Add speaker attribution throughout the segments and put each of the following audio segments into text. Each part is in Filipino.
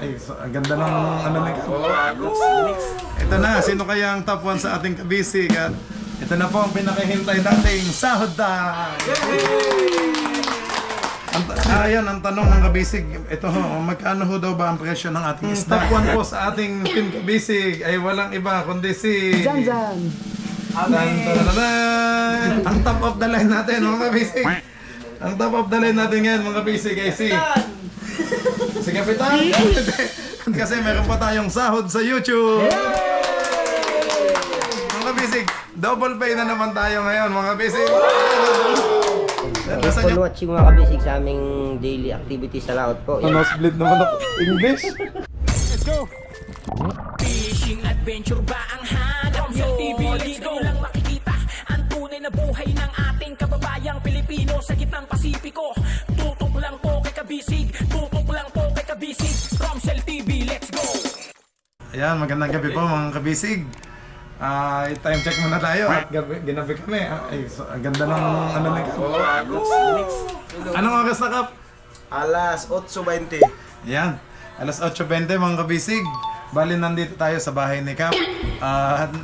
Speaker 1: Ay, ang ganda ng ano ni Kap. Ito na, sino kaya ang top 1 sa ating kabisig? At ito na po ang pinakahintay nating sahod time! Ayan, ang tanong ng kabisig, ito ho, magkano ho daw ba ang presyo ng ating isda? Top 1 po sa ating team kabisig ay walang iba kundi si...
Speaker 2: Janjan!
Speaker 1: Ang top of the line natin mga kabisig. Ang top of the line natin ngayon mga kabisig ay si Kapitan. Kasi meron pa tayong sahod sa YouTube. Mga kabisig, double pay na naman tayo ngayon mga kabisig.
Speaker 3: Thanks for watching mga kabisig sa aming daily activities sa laot po.
Speaker 1: Split naman ako English.
Speaker 4: Let's go! Fishing adventure ba ang hanap nyo? Dito lang makikita ang tunay na buhay ng ating kababayang Pilipino sa gitnang Pasipiko. Tutok lang po kay kabisig, tutok lang po kay kabisig. Romsel TV, let's go!
Speaker 1: Ayan, magandang gabi po mga kabisig. Time check muna tayo at ginabi kami. Ay, ang ganda ng ano ni Kap. Anong oras na Kap?
Speaker 5: Alas 8:20.
Speaker 1: Yan, alas 8:20 mga kabisig. Bali nandito tayo sa bahay ni Kap.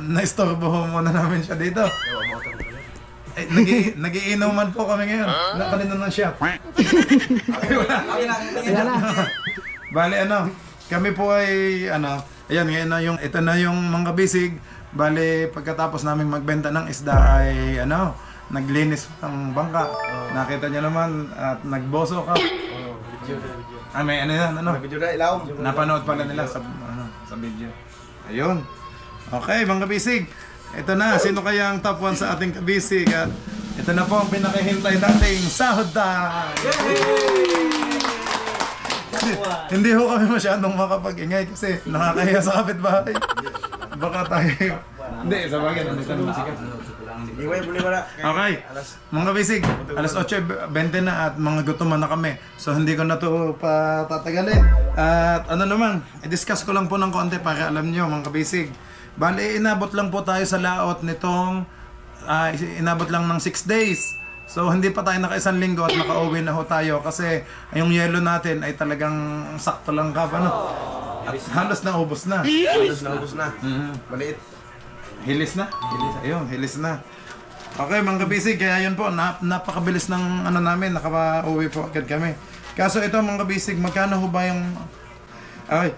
Speaker 1: Na-istorbo muna namin siya dito. Nagiinuman po kami ngayon. Nakalina ng shop.
Speaker 2: Wala na.
Speaker 1: Bali kami po ay ayan ngayon na yung ito na yung mga kabisig. Bali pagkatapos namin magbenta ng isda ay naglinis ng bangka. Nakita niyo naman at nagboso ka. May yan
Speaker 5: Video na ilaw.
Speaker 1: napanood pala nila sa video. Ayun. Okay, mga kabisig. Ito na, sino kaya ang top 1 sa ating kabisig? At ito na po ang pinakahintay nating sahod time! Hindi ho kami masyadong makapag-ingay kasi nakakahiya sa kapitbahay. Baka tayo... Hindi, sa bagay, nandito naman si Kap.
Speaker 5: Iway buli wala.
Speaker 1: Okay, mga kabisig, alas 8:20 na at mga gutuman na kami. So hindi ko na to patatagalin. At i-discuss ko lang po ng konti para alam nyo mga kabisig. Bali, inabot lang po tayo sa laot nitong, inabot lang ng 6 days. So hindi pa tayo naka isang linggo at naka-uwi na ho tayo kasi yung yelo natin ay talagang sakto lang Kap, At halos na ubos na.
Speaker 5: Halos na ubos na. Maliit.
Speaker 1: Hilis na? Ayun, hilis na. Okay, mga kabisig, kaya yun po, napakabilis ng namin, nakapa-uwi po agad kami. Kaso ito mga kabisig, magkano ho ba yung... Okay,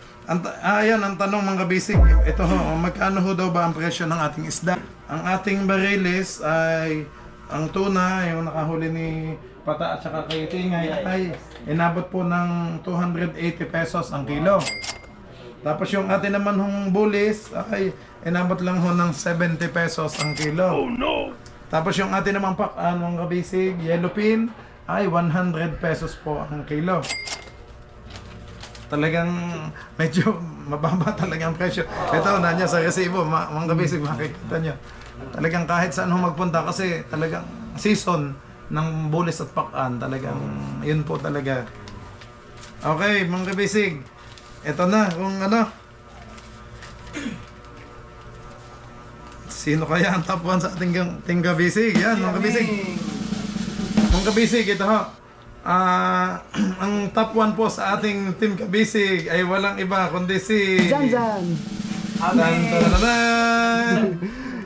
Speaker 1: ayan, ang tanong mga kabisig, ito ho, magkano ho daw ba ang presyo ng ating isda? Ang ating bariles ay, ang tuna, yung nakahuli ni Pata at saka kay Tingay, ay inabot po ng 280 pesos ang kilo. Tapos yung atin naman hong bulis ay inabot lang ho ng 70 pesos ang kilo. Oh no! Tapos yung atin naman mga kabisig, yellowfin ay 100 pesos po ang kilo. Talagang medyo mababa talaga ang presyo. Ito, nandiyan sa resibo, mga kabisig, makikita nyo. Talagang kahit saan ho magpunta kasi talagang season ng bulis at pakan, talagang yun po talaga. Okay, mga kabisig. Ito na, kung sino kaya ang top 1 sa ating kabisig? Yan, mga kabisig. Mga kabisig, ito ho. Ang top 1 po sa ating team kabisig ay walang iba kundi si...
Speaker 2: Janjan!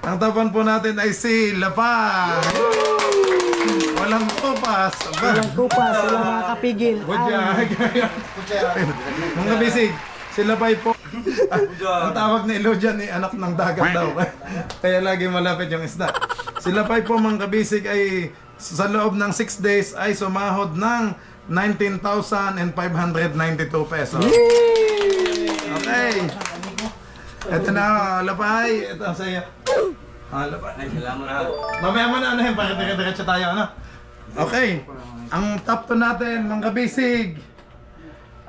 Speaker 1: Ang top 1 po natin ay si Lapa. Walang kupas.
Speaker 2: Walang kupas, walang makakapigil.
Speaker 1: Mga kabisig, sila pa po. Ang tawag ni Elodian ni anak ng dagat daw. Kaya lagi malapit yung isda. Sila pa po mga kabisig ay sa loob ng 6 days ay sumahod ng 19,592 pesos. Okay. Ito na, Lapay. Ito sa iyo. Lapay. Mamaya mo na para dire-diretso tayo, Okay. Ang top 2 natin, mga kabisig.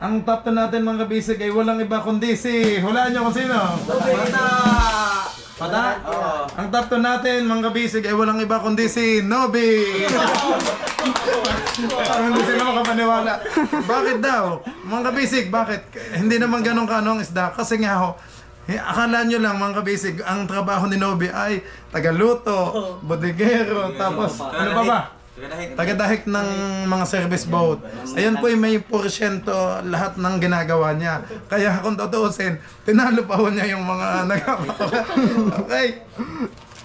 Speaker 1: Ang top 2 natin, mga kabisig, ay walang iba kundi si... Hulaan nyo kung sino? Pata? Ang top 2 natin, mga kabisig, ay walang iba kundi si Nobi. Hindi sila makapaniwala. Bakit daw? Mga kabisig, bakit? Hindi naman ganun kanong isda. Kasi nga ho, akala nyo lang mga kabisig, ang trabaho ni Nobi ay tagaluto, bodigero, tapos ano pa ba? taga-dahik ng mga service boat. Ayan po yung may porsyento lahat ng ginagawa niya. Kaya kung tutuusin, tinalo pa ho niya yung mga nagpapakala. Okay.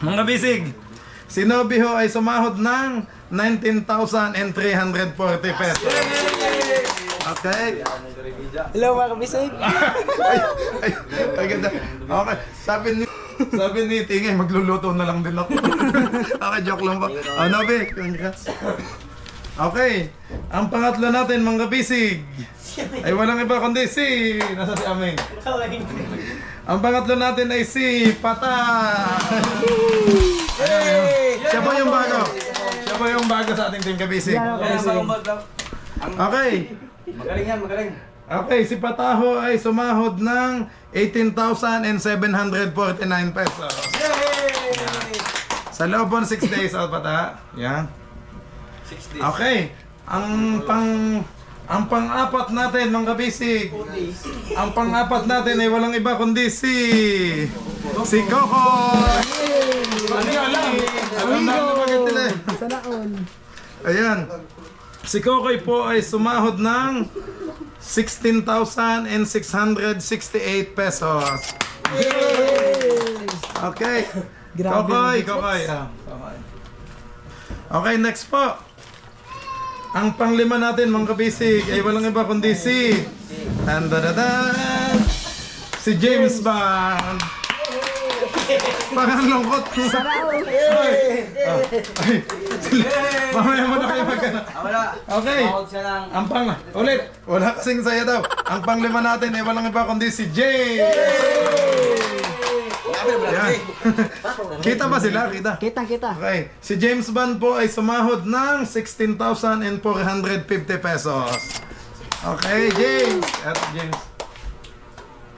Speaker 1: Mga bisig, si Nobby ho ay sumahod ng 19,340 pesos. Okay.
Speaker 2: Hello mga kabisig.
Speaker 1: Ay, ganda. Okay. Sabi ni Tingay, magluluto na lang din ako. Okay, joke lang po. Nobby, congrats. Okay. Ang pangatlo natin, mga bisig, ay walang iba kundi si... Nasa si Aming. Ang pangatlo natin ay si Pata. Siya po yung bago. Siya po yung bago sa ating team kabisig. Okay.
Speaker 5: Magaling yan, magaling.
Speaker 1: Okay, si Pataho ay sumahod ng 18,749 pesos. Sa loob ng 6 days, Pata. Yan.
Speaker 5: 6 days.
Speaker 1: Okay. Ang pang-apat natin, mga kabisig. Ang pang-apat natin ay walang iba kundi si Coco. Ano yun, alam na bakit nila.
Speaker 2: Sana all.
Speaker 1: Ayan. Si Kokoy po ay sumahod ng 16,668 pesos. Okay.
Speaker 2: Grabe.
Speaker 1: Kokoy. Okay, next po. Ang panglima natin, mga kabisig, ay walang iba kundi si... Tandadadan! Si James Bond! Parang lungkot.
Speaker 2: Sana all.
Speaker 1: Mamaya mo na kayo magkana.
Speaker 5: Wala.
Speaker 1: Okay. Ang wala kasing saya daw. Ang panglima natin ay walang iba kundi si Jay. Yan. Kita ba sila? Kita.
Speaker 2: Kita.
Speaker 1: Okay. Si James Bond po ay sumahod ng 16,450 pesos. Okay, James. At James.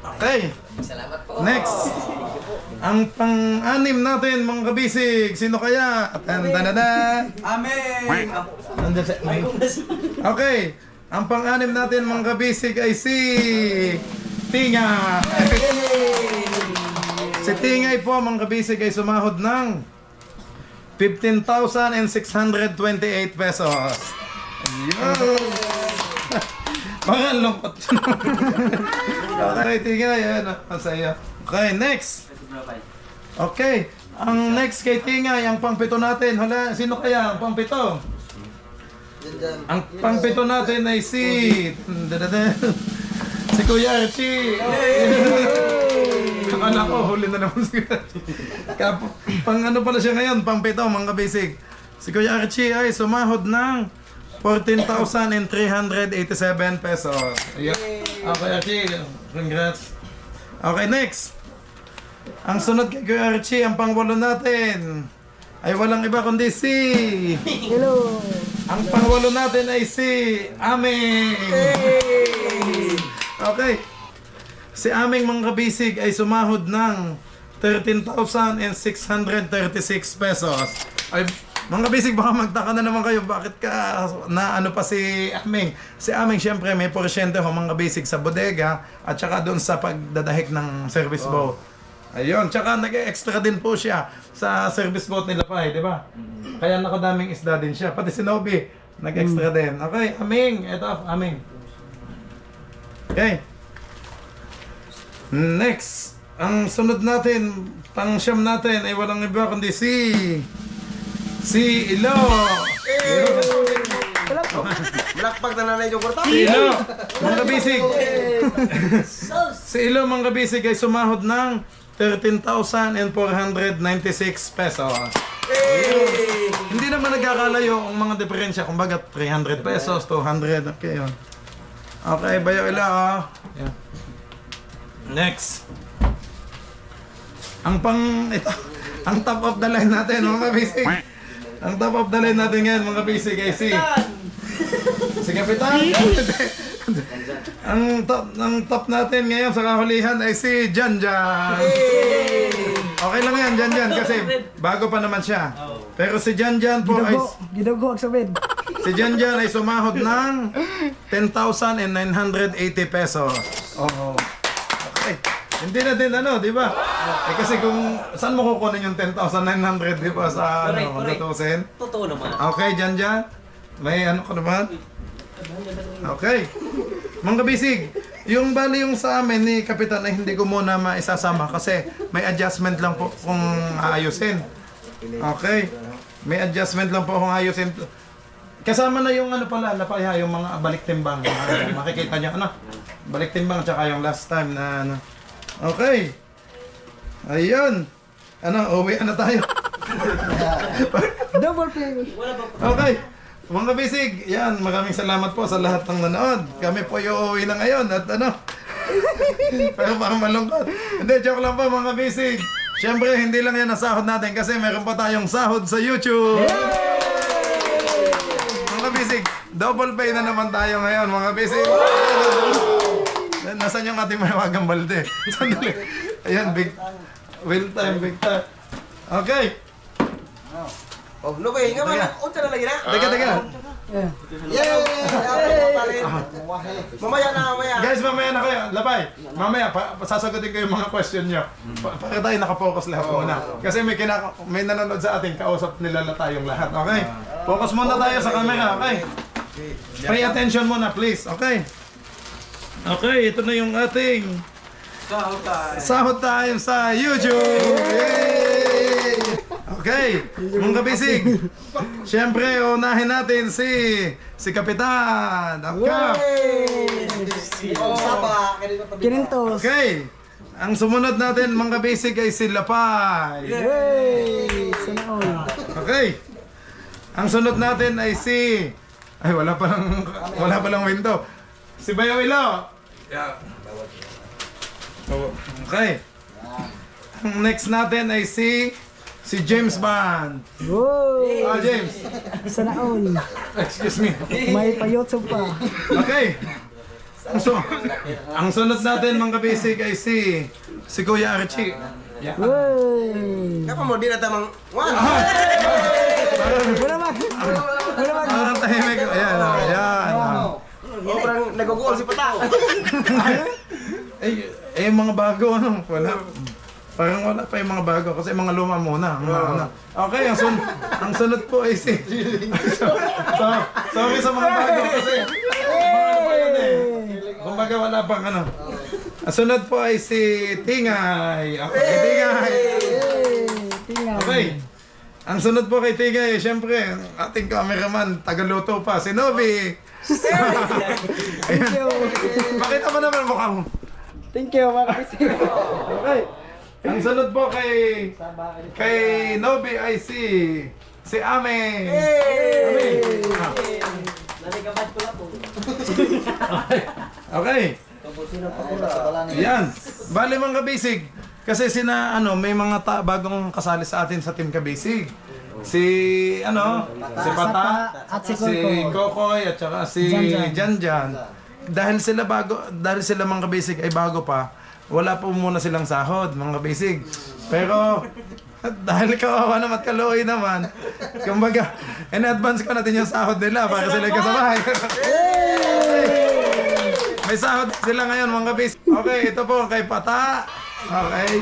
Speaker 1: Okay. Next. Ang pang-anim natin, mga kabisig. Sino kaya? Tandadadan.
Speaker 5: Amen!
Speaker 1: Okay. Ang pang-anim natin, mga kabisig, ay si Tinga. Si Tingay po, mga kabisig, ay sumahod ng 15,628 pesos. Ayun. Parang lungkot. Okay, Tingay. Yan. Masaya. Okay, next. Okay. Ang next kay Tingay, ang pangpito natin. Hala, sino kaya ang pangpito? Ang pangpito natin ay si... Si Kuya Archie. Akala ko, huli na naman si Kuya Archie. Pang ano pala siya ngayon, pangpito, mga basic. Si Kuya Archie ay sumahod ng 14,387 pesos. Ayan. Okay, Archie. Congrats. Okay, next. Ang sunod kay Kuya Archie, ang pangwalo natin ay walang iba kundi si...
Speaker 2: Hello.
Speaker 1: Ang pangwalo natin ay si Aming. Okay. Si Aming, mga kabisig, ay sumahod ng 13,636 pesos. Ay, mga kabisig, baka magtaka na naman kayo, bakit ka na ano pa si Aming? Si Aming, syempre, may porsyento ho, mga kabisig, sa bodega at saka doon sa pagdadahik ng service boat. Ayun, tsaka nag-extra din po siya sa service boat nila pa, di ba? Kaya nakadaming isda din siya. Pati si Nobby, nag-extra din. Okay, Aming, eto, Aming. Okay. Next, ang sunod natin, pang-siyam natin ay walang iba kundi si Ilo.
Speaker 5: Malakpak na nanay yung kwarta.
Speaker 1: Si Ilo, mga kabisig. Si Ilo, mga kabisig, ay sumahod ng 13,496 pesos. Hindi naman nagkakalayo ang mga diferensya. Kumbaga, 300 pesos, 200. Okay, yun. Okay, bayo ila, oh. Yeah. Next. Ang top of the line natin, mga kabisig. Ang top of the line natin ngayon, mga kabisig, ay si Kapitan. Ang top natin ngayon sa kahulihan ay si Janjan. Okay lang yan, Janjan, kasi bago pa naman siya. Pero si Janjan po ay...
Speaker 2: Ginugo sa bed.
Speaker 1: Si Janjan ay sumahod ng 10,980 pesos. Oh. Okay. Hindi na din ano, di ba? Eh kasi kung saan mo kukunin yung 10,900, di ba? Sa ano, kung tutusin?
Speaker 3: Totoo naman.
Speaker 1: Okay, dyan. May ano ka naman? Okay. Mga kabisig, yung bali yung sa amin ni Kapitan ay hindi ko muna maisasama kasi may adjustment lang po kung aayusin. Okay. May adjustment lang po kung ayusin. Kasama na yung ano pala, lapaya, yung mga balik timbang. Makikita niyo, ano? Balik timbang, tsaka yung last time na ano. Okay. Ayun. Ano, uwi na tayo.
Speaker 2: Double play.
Speaker 1: Okay. Mga bisig, yan, maraming salamat po sa lahat ng nanood. Kami po yung uwi na ngayon at ano. Pero parang malungkot. Hindi, joke lang po mga bisig. Siyempre, hindi lang yan ang sahod natin kasi meron pa tayong sahod sa YouTube. Mga bisig, double pay na naman tayo ngayon mga bisig. Nasaan yung ating mahiwagang balde? Sandali. Ayan, big time, big time. Okay.
Speaker 5: Oh, no ba? Nga man, unta na lagi na.
Speaker 1: Teka.
Speaker 2: Yeah.
Speaker 5: Yay! Mamaya na, mamaya.
Speaker 1: Guys, mamaya na kayo. Labay. Mamaya, sasagutin ko yung mga question nyo. Para tayo nakapokus lahat muna. Kasi may nanonood sa ating kausap nila na tayong lahat. Okay? Focus muna tayo sa camera. Okay? Pay attention muna, please. Okay? Okay, ito na yung ating sahod time sa YouTube. Yay! Okay, mga kabisig. Siyempre, unahin natin si Kapitan.
Speaker 2: Kinintos.
Speaker 1: Okay. Ang sumunod natin mga basic ay si Lapay.
Speaker 2: Yay! Sana all.
Speaker 1: Okay. Ang sunod natin ay si wala pa lang window. Si Bayawilo. Okay. Ang next natin ay si James Bond.
Speaker 2: Wow!
Speaker 1: James.
Speaker 2: Sana all.
Speaker 1: Excuse me.
Speaker 2: May payotso pa.
Speaker 1: Okay. Ang sunod natin mga basic ay si Kuya Archie. Yeah.
Speaker 2: Wow!
Speaker 5: Kapa mo, di na tamang... One!
Speaker 2: Wala man. Wala man.
Speaker 1: Parang tahimik. Ayan.
Speaker 5: Oh, parang nag-goal si Patang.
Speaker 1: Yung mga bago, ano? Wala. Parang wala pa yung mga bago kasi mga luma muna. Okay, ang sunod po ay si... sorry sa mga bago kasi... Kumbaga wala pang ano. Ang sunod po ay si Tingay. Okay, Tingay.
Speaker 2: Tingnan.
Speaker 1: Okay. Ang sunod po kay Tingay, syempre, ating cameraman, tagaluto pa, si Nobi.
Speaker 2: Thank you.
Speaker 1: Pakita mo naman mukha mo.
Speaker 2: Thank you, mga kabisig.
Speaker 1: Okay. Ang sunod po kay Nobi ay si Ame. Ame. Okay. Yan. Bali mga kabisig. Kasi may mga bagong kasali sa atin sa Team Kabisig. Si Pata,
Speaker 2: At si
Speaker 1: si Kokoy at saka si Janjan. Dahil sila mga kabisig ay bago pa, wala po muna silang sahod, mga kabisig. Pero dahil kawawa naman at kaluoy naman, kumbaga, in-advance ko natin yung sahod nila para sila kasabahay. May sahod sila ngayon, mga kabisig. Okay, ito po kay Pata. Okay.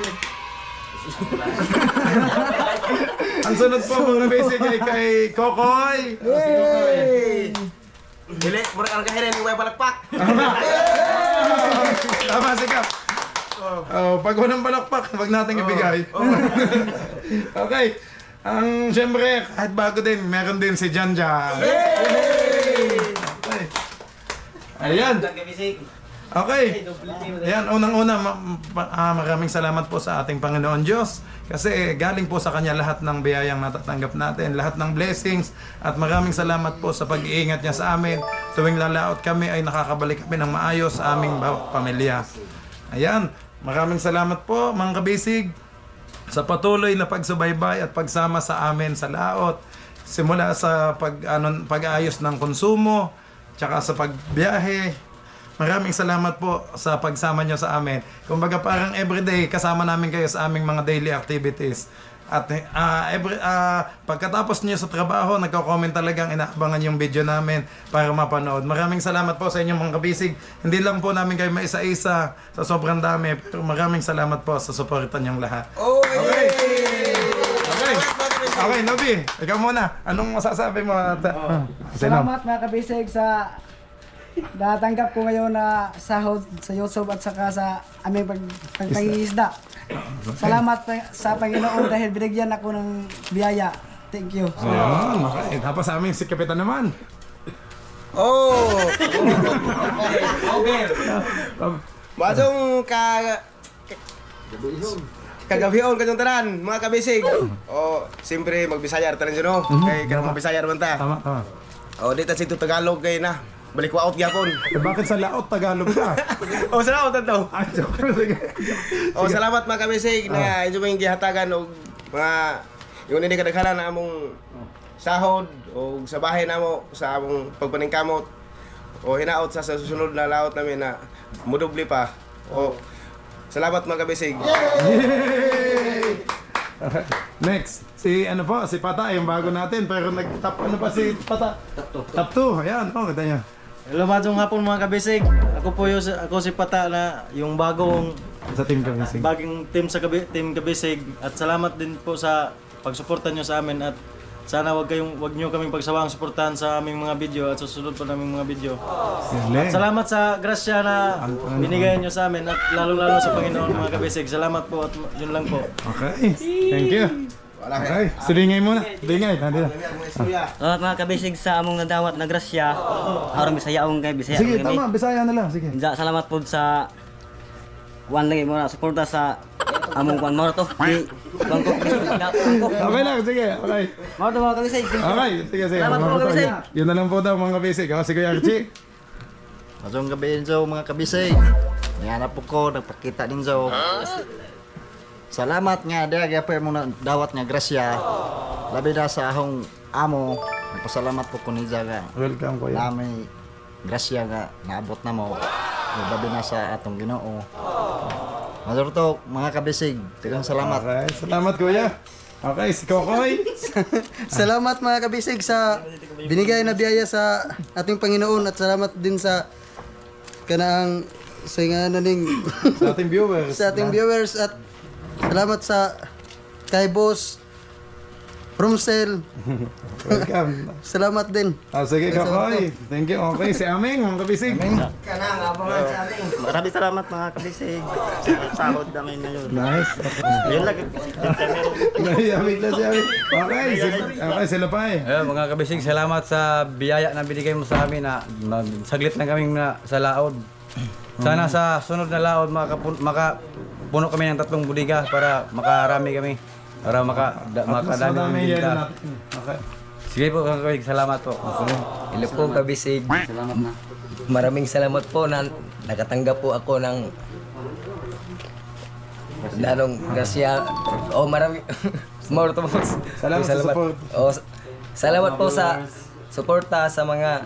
Speaker 1: Ang sunod po mga basic ay kay Kokoy.
Speaker 5: Dili, mura ka nagkahirin yung may balakpak.
Speaker 1: Tama si Kap. Pag walang balakpak, wag natin ibigay. Okay. Siyempre, kahit bago din, meron din si Janjan. Okay. Ayan. Okay. Ayan, unang-una, maraming salamat po sa ating Panginoon Diyos. Kasi galing po sa Kanya lahat ng biyayang natatanggap natin, lahat ng blessings. At maraming salamat po sa pag-iingat niya sa amin. Tuwing lalaot kami ay nakakabalik kami ng maayos sa aming pamilya. Ayan, maraming salamat po mga kabisig sa patuloy na pagsubaybay at pagsama sa amin sa laot. Simula sa pag-ayos ng konsumo, tsaka sa pagbiyahe. Maraming salamat po sa pagsama nyo sa amin. Kumbaga parang everyday kasama namin kayo sa aming mga daily activities. At pagkatapos niyo sa trabaho, nagko-comment talagang inaabangan yung video namin para mapanood. Maraming salamat po sa inyong mga kabisig. Hindi lang po namin kayo maisa-isa sa sobrang dami, pero maraming salamat po sa suporta niyong lahat.
Speaker 5: Oh,
Speaker 1: Okay.
Speaker 5: yay!
Speaker 1: Okay. Okay, Nobi, ikaw muna. Anong masasabi mo?
Speaker 2: Salamat mga kabisig sa natanggap ko ngayon na sahod sa YouTube at saka sa aming pagpangingisda. Salamat sa Panginoon dahil binigyan ako ng biyaya. Thank you.
Speaker 1: Ayan, okay. Tapos sa aming si Kapitan naman.
Speaker 5: Oh! Masong kagabion kanyang tanan, mga kabisig. Oh, siyempre magbisaya tanan siya no. Kay kanang magbisaya naman ta.
Speaker 1: Tama, tama.
Speaker 5: Oh, dito si Tagalog kay na. Balik wa out gyapon.
Speaker 1: Eh, bakit sa laot Tagalog ka?
Speaker 5: Oh, salamat to.
Speaker 1: Ah, joke. Sige.
Speaker 5: Oh, salamat mga kabisig na inyo may gihatagan og mga yung hindi kadaghanan na among sahod o sa bahay namo sa among pagpaningkamot o hinaot sa susunod na laot namin na mudubli pa. O salamat mga kabisig.
Speaker 1: Yay! Next, si ano po, si Pata, yung bago natin, pero nag-top ano pa si Pata? Top 2. Ayan, oh, ganda niya.
Speaker 6: Hello, magandang hapon mga kabisig. Ako si Pata na yung bagong
Speaker 1: Sa team kabisig.
Speaker 6: team sa team kabisig at salamat din po sa pagsuporta nyo sa amin at sana wag nyo kaming pagsawang suportahan sa aming mga video at susunod pa naming mga video.
Speaker 1: Sile.
Speaker 6: Salamat sa grasya na binigay nyo sa amin at lalo-lalo sa Panginoon mga kabisig. Salamat po at yun lang po.
Speaker 1: Okay, thank you. Okay, sulingay muna. Sulingay, nandito.
Speaker 7: Salamat mga kabisig sa among nadawat na grasya. Aron Bisaya akong kay Bisaya.
Speaker 1: Sige, tama, Bisaya na lang, sige.
Speaker 7: Salamat po sa kuan lagi mo na suporta sa among kuan mo to. Kuan ko.
Speaker 1: Okay lang, sige, okay.
Speaker 7: Mo to mga kabisig.
Speaker 1: Okay, sige, sige.
Speaker 7: Salamat po, mga kabisig.
Speaker 1: Yun na lang po daw mga kabisig. Ako si Kuya Archie.
Speaker 8: Masong gabi Enzo mga kabisig. Nanganap po ko, nagpakita din Enzo. Salamat nga dia gyapon mo na dawat nga grasya. Labi na sa akong amo. Nagpasalamat po ko ni Jaga.
Speaker 1: Welcome, Kuya.
Speaker 8: Na may grasya nga naabot na mo. Labi na sa atong Ginoo. Madurto mga kabisig. Tigang salamat.
Speaker 1: Okay, salamat Kuya. Okay, si Kokoy.
Speaker 2: Salamat mga kabisig sa binigay na biyaya sa ating Panginoon at salamat din sa kanaang sa nga naning
Speaker 1: Sa ating viewers.
Speaker 2: sa ating viewers at salamat sa kay Boss Romsel.
Speaker 1: Welcome.
Speaker 2: Salamat din.
Speaker 1: Ah, sige, Kokoy. Thank you. Okay, si Aming, mga kabisig.
Speaker 7: Maraming salamat mga kabisig sa sahod namin ngayon.
Speaker 1: Nice.
Speaker 7: Yun lang.
Speaker 1: Aming na si Aming. Okay, okay, sila pa eh.
Speaker 9: Ayun, mga kabisig, salamat sa biyaya na binigay mo sa amin na saglit na kaming sa laod. Sana sa sunod na laod makapuno kami ng 3 budiga para makarami kami. Para makadami kami kita.
Speaker 1: Okay.
Speaker 9: Sige po, mga kabisig, salamat po.
Speaker 3: Hello po, kabisig. Maraming salamat po na nakatanggap po ako ng nanong grasya. Oh, maraming more to most.
Speaker 1: Salamat sa support.
Speaker 3: Oh, salamat po sa suporta sa mga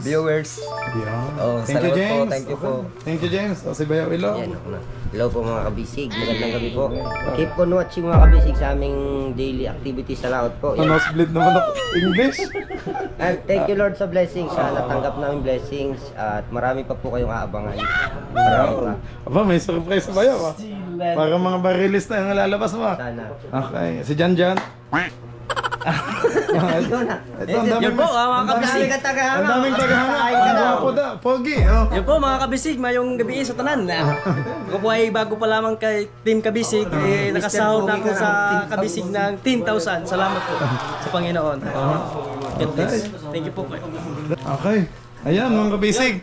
Speaker 3: viewers.
Speaker 1: Yeah.
Speaker 3: Oh,
Speaker 1: Thank you,
Speaker 3: salamat po,
Speaker 1: James.
Speaker 3: thank you po.
Speaker 1: Thank you, James. O, si Bayaw Ilo.
Speaker 3: Yan, ako na. Hello po mga kabisig, magandang gabi po. Keep on watching mga kabisig sa aming daily activities sa laot po.
Speaker 1: Ano, split naman ako. English.
Speaker 3: And thank you Lord sa blessings, natanggap namin blessings at marami pa po kayong aabangan. Marami pa.
Speaker 1: Aba, may surprise sa Bayaw ah. Para mga barilis na yung lalabas mo.
Speaker 3: Sana.
Speaker 1: Okay, si Jan Jan. Ito, ang daming
Speaker 6: mga kabisig.
Speaker 1: Ang daming tagahanga. Ang gwapo da, pogi. Oh.
Speaker 6: Yun po mga kabisig, mayong gabi sa tanan. Ako po ay bago pa lamang kay Team Kabisig, nakasahod na ako sa Kabisig ng 10,000. Salamat po sa Panginoon. God bless. Thank you po.
Speaker 1: Okay. Ayan, mga kabisig.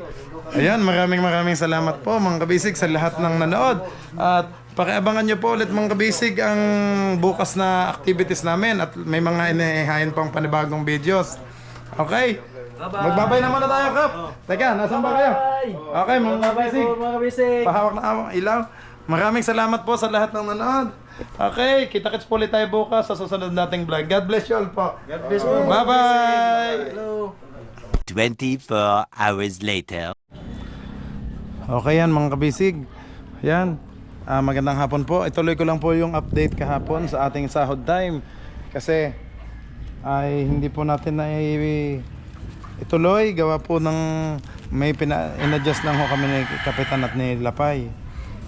Speaker 1: Ayan, maraming salamat po mga kabisig sa lahat ng nanood. At pakiabangan nyo po ulit mga kabisig ang bukas na activities namin at may mga inihain pang panibagong videos. Okay? Magbabay naman na tayo, Kap. Teka, nasan ba kayo? Okay, mga kabisig.
Speaker 6: Mga kabisig.
Speaker 1: Pahawak na ang ilaw. Maraming salamat po sa lahat ng nanood. Okay, kita-kits po ulit tayo bukas sa susunod nating vlog. God bless you all po.
Speaker 6: God bless po.
Speaker 1: Bye-bye!
Speaker 6: Hello.
Speaker 10: 24 hours later.
Speaker 1: Okay yan mga kabisig. Yan. Magandang hapon po. Ituloy ko lang po yung update kahapon sa ating sahod time. Kasi ay hindi po natin na ituloy. Gawa po ng may in-adjust lang ho kami ni Kapitan at ni Lapay.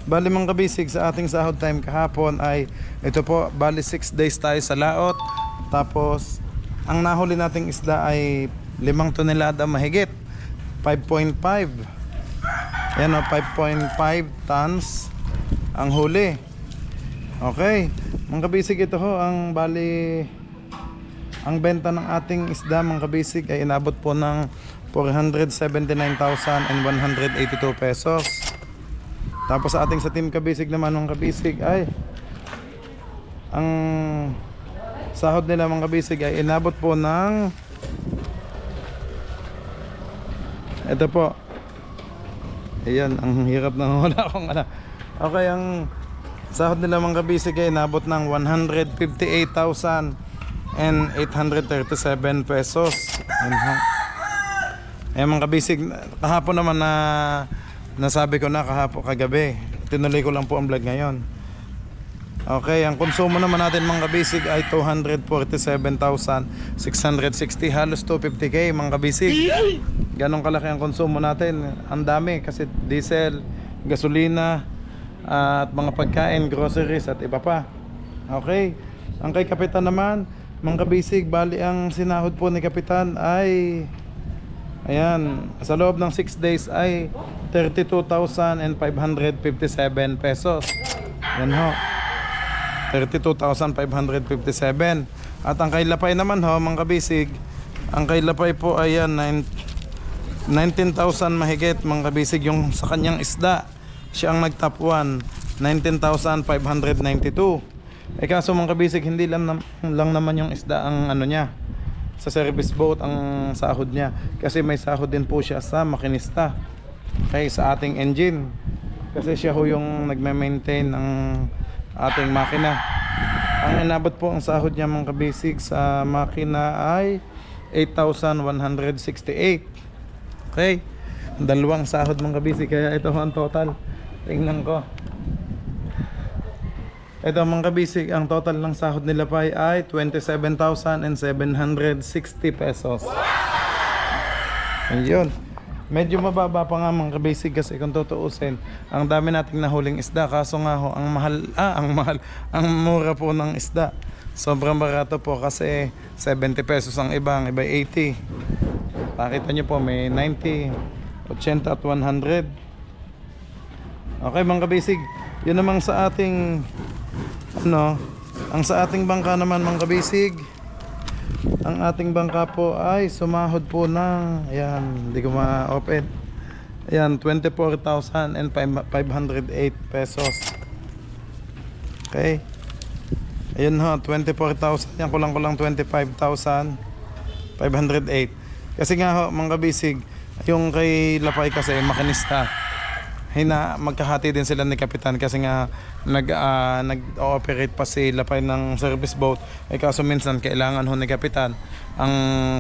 Speaker 1: Bali mga kabisig, sa ating sahod time kahapon ay ito po, bali 6 days tayo sa laot. Tapos ang nahuli nating isda ay 5 tonelada mahigit, 5.5. Yan o, 5.5 tons ang huli. Okay, mga kabisig, ito ho ang bali, ang benta ng ating isda mga kabisig ay inabot po ng 479,182 pesos. Tapos sa ating sa team kabisig naman mga kabisig ay ang sahod nila mga kabisig ay inabot po ng ito po. Ayan, ang hirap na wala akong ano. Okay, ang sahod nila mga kabisig ay inabot ng 158,837 pesos. Ayan mga kabisig, kahapon naman na nasabi ko na kagabi. Tinuloy ko lang po ang vlog ngayon. Okay, ang konsumo naman natin mga kabisig ay 247,660, halos 250k mga kabisig. Ganon kalaki ang konsumo natin. Ang dami kasi diesel, gasolina, at mga pagkain, groceries at iba pa. Okay, ang kay Kapitan naman mga kabisig, bali ang sinahod po ni Kapitan ay ayan, sa loob ng 6 days ay 32,557 pesos. Yan ho, 32,557. At ang kay Lapay naman ho mga kabisig, ang kay Lapay po ay 19,000 mahigit mga kabisig yung sa kanyang isda. Siya ang nag-top 1, 19,592. Kaso mga kabisig, hindi lang naman yung isda ang ano niya, sa service boat ang sahod niya, kasi may sahod din po siya sa makinista, kaya sa ating engine, kasi siya ho yung nagme-maintain ng ating makina. Ang inabot po ang sahod niya mga kabisig sa makina ay 8,168. Okay, dalawang sahod mga kabisig, kaya ito ho ang total. Tingnan ko. Ito mga kabisig, ang total ng sahod nila pa ay 27,760 pesos. Ayun. Medyo mababa pa nga mga kabisig kasi kung tutuusin, ang dami nating nahuling isda. Kaso nga ho, ang mura po ng isda. Sobrang barato po kasi 70 pesos ang iba 80. Pakita nyo po, may 90, 80 at 100. Okay mga kabisig, yun namang sa ating ang sa ating bangka naman mga kabisig, ang ating bangka po ay sumahod po ng, ayan, hindi ko ma-open, ayan, 24,508 pesos. Okay, ayun ho, 24,000, yan kulang 25,508. Kasi nga ho mga kabisig, yung kay Lapay kasi makinista, magkahati din sila ni Kapitan kasi nga nag-ooperate pa si Lapay ng service boat. Kaso minsan kailangan ho ni Kapitan ang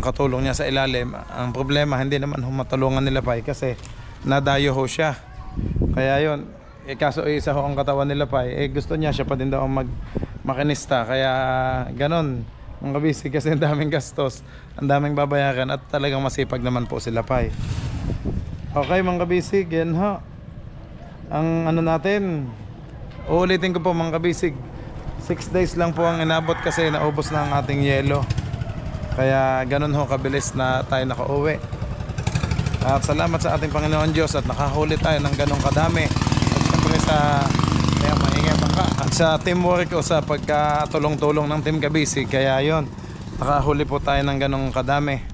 Speaker 1: katulong niya sa ilalim. Ang problema, hindi naman ho matulungan ni Lapay kasi nadayo ho siya. Kaya yun, kaso isa ho ang katawan ni Lapay, gusto niya siya pa din daw ang makinista. Kaya ganon mga kabisig, kasi ang daming gastos, ang daming babayaran, at talagang masipag naman po si Lapay. Okay mga kabisig, yan ho ang ano natin. Uulitin ko po mga kabisig, 6 days lang po ang inabot kasi naubos na ang ating yelo. Kaya ganun ho kabilis na tayo nakauwi. At salamat sa ating Panginoon Diyos at nakahuli tayo ng ganong kadami. At siyempre sa maingay bangka at sa teamwork o sa pagkatulong-tulong ng Team Kabisig. Kaya yon, nakahuli po tayo ng ganong kadami.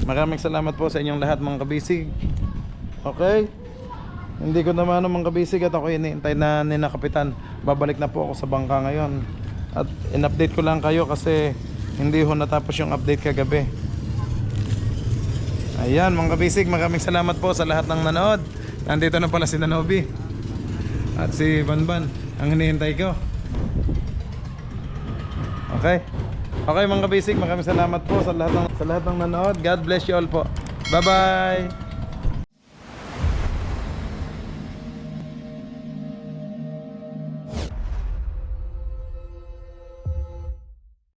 Speaker 1: Maraming salamat po sa inyong lahat mga kabisig. Okay, hindi ko naman mga kabisig at ako iniintay na ni Kapitan. Babalik na po ako sa bangka ngayon. At in-update ko lang kayo kasi hindi ho natapos yung update kagabi. Ayan mga kabisig, maraming salamat po sa lahat ng nanood. Nandito na pala si Nanobi at si Banban, ang hinihintay ko. Okay, mga kabisig, maraming salamat po sa lahat ng nanood. God bless you all po. Bye bye.